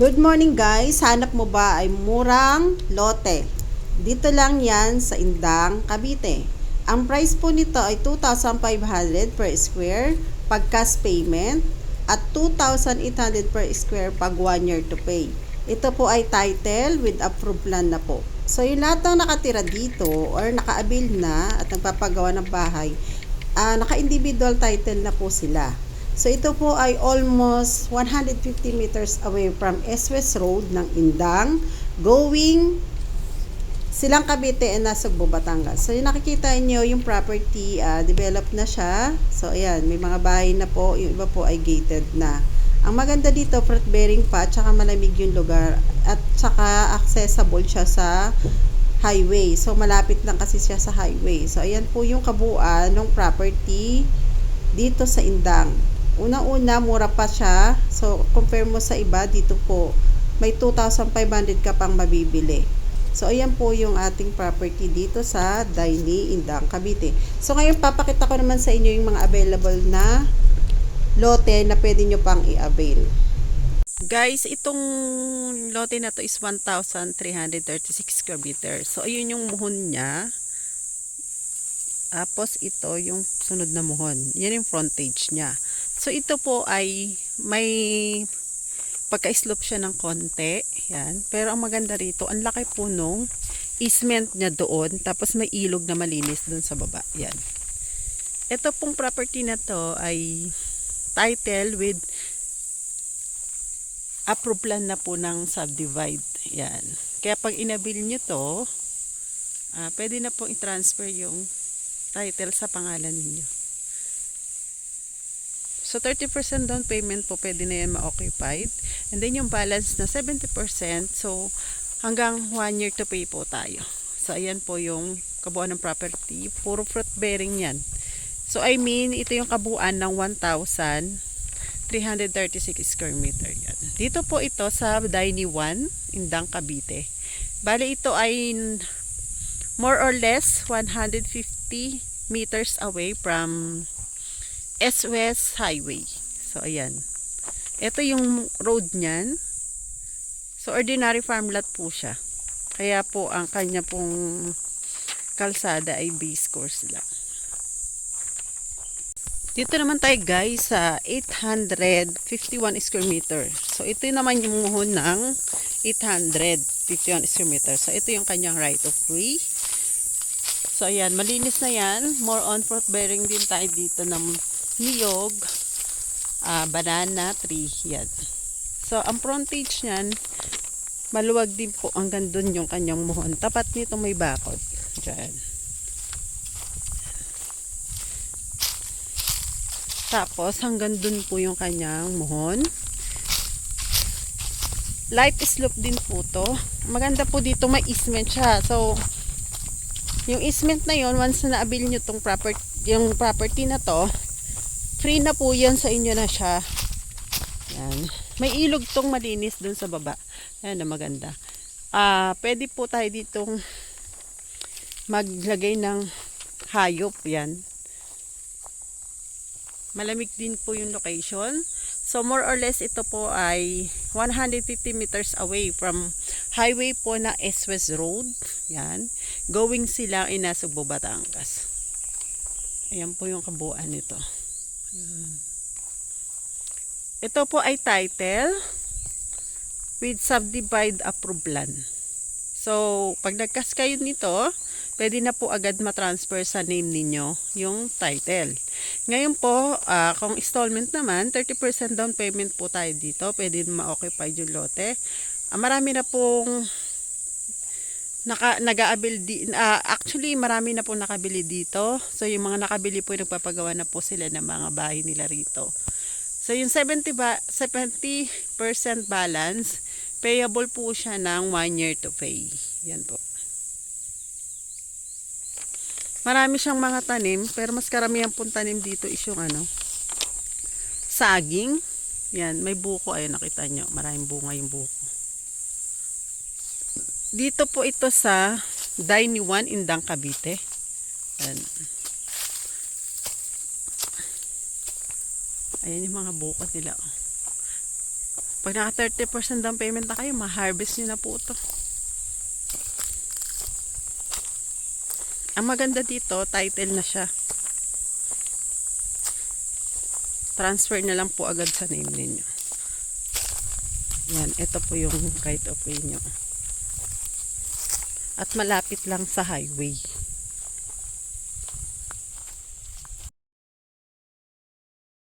Good morning guys! Hanap mo ba ay murang lote? Dito lang yan sa Indang, Cavite. Ang price po nito ay 2,500 per square pag cash payment at 2,800 per square pag 1 year to pay. Ito po ay title with approved plan na po. So yung lahat ng nakatira dito or naka-avail na at nagpapagawa ng bahay, naka-individual title na po sila. So ito po ay almost 150 meters away from S-West Road ng Indang, going Silang Cavite and Nasugbo, Batangas. So yung nakikita niyo yung property, developed na siya. So ayan, may mga bahay na po, yung iba po ay gated na. Ang maganda dito, fruit bearing pa, tsaka malamig yung lugar at tsaka accessible siya sa highway. So malapit lang kasi siya sa highway. So ayan po yung kabuuan ng property dito sa Indang. Una-una, mura pa siya. So, compare mo sa iba, dito po, may 2,500 ka pang mabibili. So, ayan po yung ating property dito sa Daini, Indang, Cavite. So, ngayon, papakita ko naman sa inyo yung mga available na lote na pwede nyo pang i-avail. Guys, itong lote na to is 1,336 square meters. So, ayun yung muhon niya. Tapos, ito yung sunod na muhon. Yan yung frontage niya. So, ito po ay may pagka-slope siya ng konti. Yan. Pero ang maganda rito, ang laki po nung easement niya doon. Tapos may ilog na malinis doon sa baba. Yan. Ito pong property na to ay title with approved plan na po ng subdivide. Yan. Kaya pag inabil nyo to, pwede na po i-transfer yung title sa pangalan ninyo. So, 30% down payment po, pwede na yan ma-occupied. And then, yung balance na 70%. So, hanggang 1 year to pay po tayo. So, ayan po yung kabuuan ng property. Puro fruit bearing yan. So, I mean, ito yung kabuuan ng 1,336 square meter yan. Dito po ito sa Daini 1, Indang, Cavite. Bale, ito ay more or less 150 meters away from S-West Highway. So, ayan. Ito yung road niyan. So, ordinary farm lot po siya. Kaya po, ang kanya pong kalsada ay base course lang. Dito naman tayo guys sa 851 square meter. So, ito naman yung muhon ng 851 square meter. So, ito yung kanyang right of way. So, ayan. Malinis na yan. More on fruit bearing din tayo dito ng niyog, banana tree, yan. So, ang frontage niyan, maluwag din po hanggang dun yung kanyang muhon. Tapat nito may bakod. Diyan. Tapos, hanggang dun po yung kanyang muhon. Light slope din po to. Maganda po dito, may easement siya. So, yung easement na yon once na naabil nyo tong yung property na to, free na po yan sa inyo na siya. Yan. May ilog tong malinis dun sa baba. Yan na maganda. Pwede po tayo ditong maglagay ng hayop. Yan. Malamig din po yung location. So more or less ito po ay 150 meters away from highway po na S-West Road. Yan. Going sila in Nasugbo, Batangas. Ayan po yung kabuuan nito. Ito po ay title with subdivide approved plan. So, pag nagkas kayo nito, pwede na po agad matransfer sa name ninyo yung title. Ngayon po, kung installment naman, 30% down payment po tayo dito. Pwede ma-occupy yung lote. Marami na pong actually marami na po nakabili dito. So yung mga nakabili po, nagpapagawa na po sila ng mga bahay nila rito. So yung 70% balance, payable po siya ng 1 year to pay. Yan po. Marami siyang mga tanim, pero mas karamihan pong tanim dito is yung saging. Yan, may buko. Ayun, nakita nyo. Maraming bunga yung buko. Dito po ito sa Daini 1, Indang, Cavite. Ayan yung mga bukod nila. Pag naka 30% down payment na kayo, ma-harvest nyo na po ito. Ang maganda dito, title na siya. Transfer na lang po agad sa name ninyo. Yan, ito po yung right of way nyo. At malapit lang sa highway.